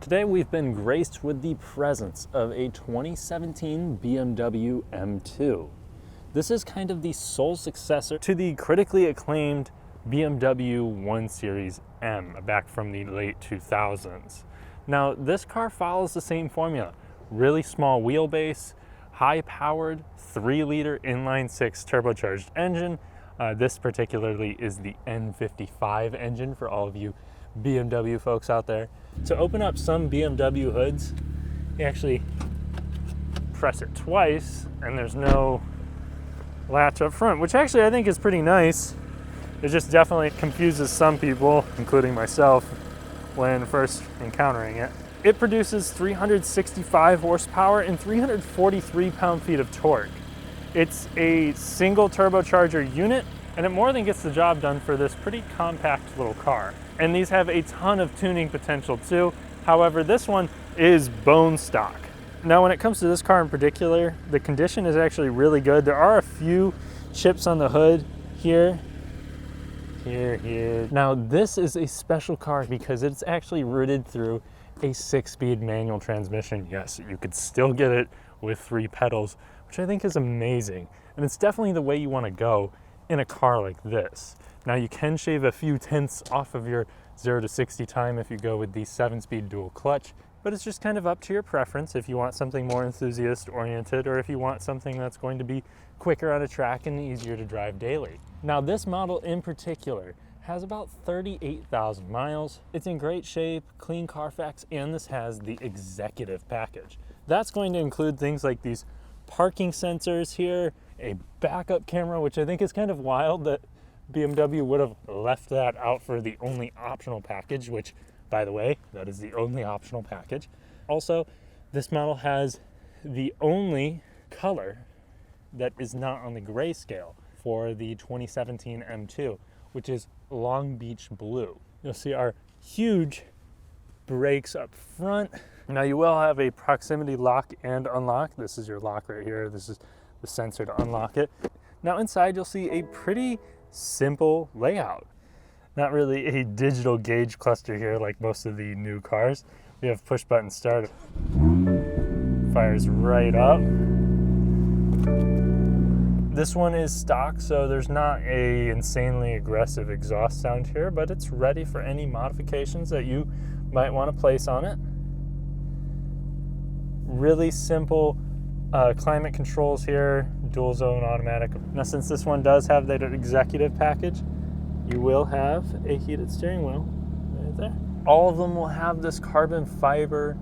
Today we've been graced with the presence of a 2017 BMW M2. This is kind of the sole successor to the critically acclaimed BMW 1 Series M back from the late 2000s. Now this car follows the same formula. Really small wheelbase, high-powered 3-liter inline-6 turbocharged engine. This particularly is the N55 engine for all of you BMW folks out there. To open up some BMW hoods, you actually press it twice and there's no latch up front, which actually I think is pretty nice. It just definitely confuses some people, including myself, when first encountering it. It produces 365 horsepower and 343 pound-feet of torque. It's a single turbocharger unit, and it more than gets the job done for this pretty compact little car. And these have a ton of tuning potential too. However, this one is bone stock. Now, when it comes to this car in particular, the condition is actually really good. There are a few chips on the hood here. Now, this is a special car because it's actually routed through a 6-speed manual transmission. Yes, you could still get it with 3 pedals, which I think is amazing. And it's definitely the way you want to go in a car like this. Now, you can shave a few tenths off of your 0 to 60 time if you go with the 7-speed dual clutch, but it's just kind of up to your preference if you want something more enthusiast oriented or if you want something that's going to be quicker on a track and easier to drive daily. Now, this model in particular has about 38,000 miles. It's in great shape, clean Carfax, and this has the executive package. That's going to include things like these parking sensors here, a backup camera, which I think is kind of wild that BMW would have left that out for the only optional package, which, by the way, that is the only optional package. Also, this model has the only color that is not on the grayscale for the 2017 M2, which is Long Beach Blue. You'll see our huge brakes up front. Now, you will have a proximity lock and unlock. This is your lock right here. This is the sensor to unlock it. Now, inside you'll see a pretty simple layout. Not really a digital gauge cluster here like most of the new cars. We have push button start. Fires right up. This one is stock, so there's not a insanely aggressive exhaust sound here, but it's ready for any modifications that you might want to place on it. Really simple climate controls here, dual zone automatic. Now, since this one does have that executive package, you will have a heated steering wheel right there. All of them will have this carbon fiber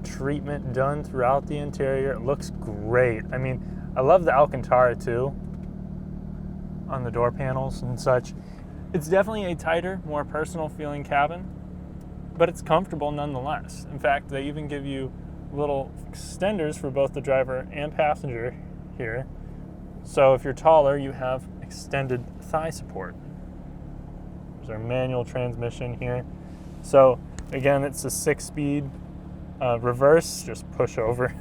treatment done throughout the interior. It looks great. I mean, I love the Alcantara too on the door panels and such. It's definitely a tighter, more personal feeling cabin, but it's comfortable nonetheless. In fact, they even give you little extenders for both the driver and passenger here. So if you're taller, you have extended thigh support. There's our manual transmission here. So again, it's a 6-speed reverse. Just push over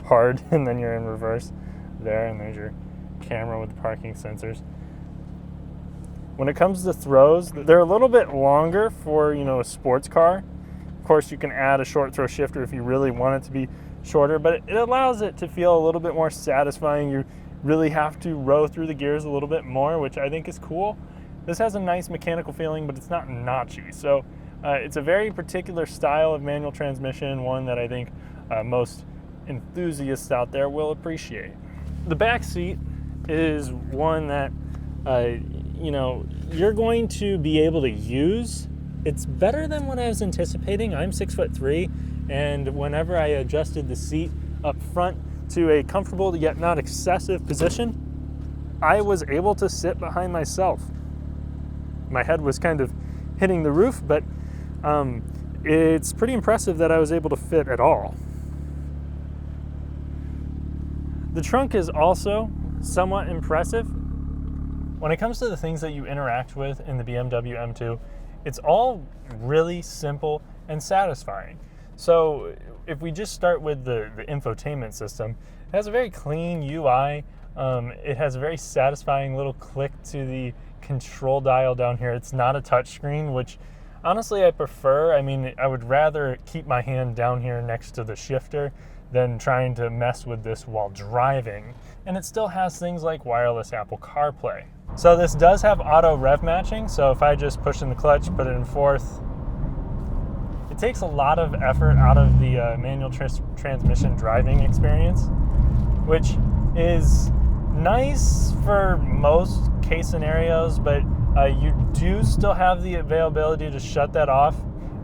hard and then you're in reverse there, and there's your camera with the parking sensors. When it comes to throws, they're a little bit longer for, a sports car. Of course, you can add a short throw shifter if you really want it to be shorter, but it allows it to feel a little bit more satisfying. You really have to row through the gears a little bit more, which I think is cool. This has a nice mechanical feeling, but it's not notchy. So it's a very particular style of manual transmission, one that I think most enthusiasts out there will appreciate. The back seat is one that, you're going to be able to use. It's better than what I was anticipating. I'm 6'3", and whenever I adjusted the seat up front to a comfortable yet not excessive position, I was able to sit behind myself. My head was kind of hitting the roof, but it's pretty impressive that I was able to fit at all. The trunk is also somewhat impressive. When it comes to the things that you interact with in the BMW M2, it's all really simple and satisfying. So if we just start with the infotainment system, it has a very clean UI. It has a very satisfying little click to the control dial down here. It's not a touch screen, which Honestly, I prefer, I would rather keep my hand down here next to the shifter than trying to mess with this while driving. And it still has things like wireless Apple CarPlay. So this does have auto rev matching, so if I just push in the clutch, put it in fourth, it takes a lot of effort out of the manual transmission driving experience, which is nice for most case scenarios, but you do still have the availability to shut that off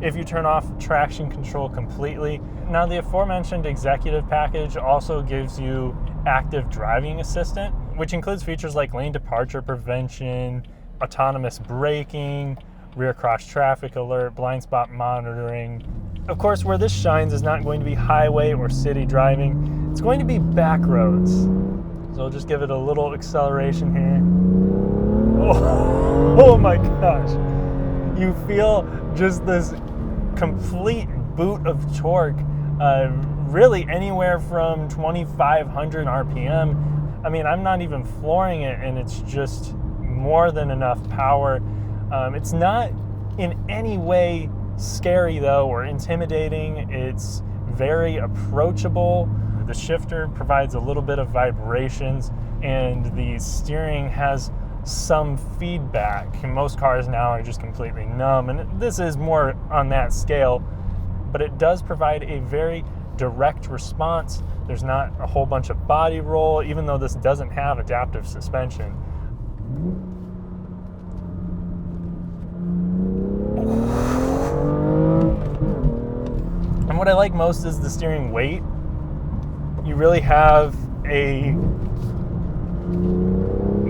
if you turn off traction control completely. Now, the aforementioned executive package also gives you active driving assistant, which includes features like lane departure prevention, autonomous braking, rear cross traffic alert, blind spot monitoring. Of course, where this shines is not going to be highway or city driving. It's going to be back roads. So I'll just give it a little acceleration here. Oh my gosh. You feel just this complete boot of torque, really anywhere from 2,500 RPM. I'm not even flooring it, and it's just more than enough power. It's not in any way scary though, or intimidating. It's very approachable. The shifter provides a little bit of vibrations, and the steering has some feedback. Most cars now are just completely numb, and this is more on that scale, but it does provide a very direct response. There's not a whole bunch of body roll, even though this doesn't have adaptive suspension. And what I like most is the steering weight. You really have a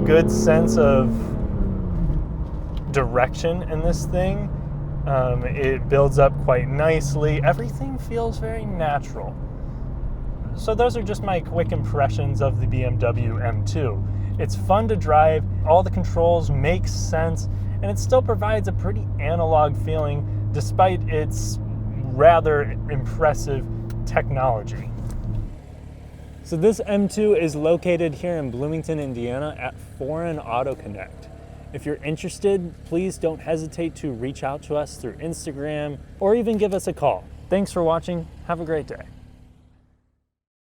good sense of direction in this thing. It builds up quite nicely. Everything feels very natural. So those are just my quick impressions of the BMW M2. It's fun to drive, all the controls make sense, and it still provides a pretty analog feeling despite its rather impressive technology. So this M2 is located here in Bloomington, Indiana at Foreign Auto Connect. If you're interested, please don't hesitate to reach out to us through Instagram or even give us a call. Thanks for watching. Have a great day.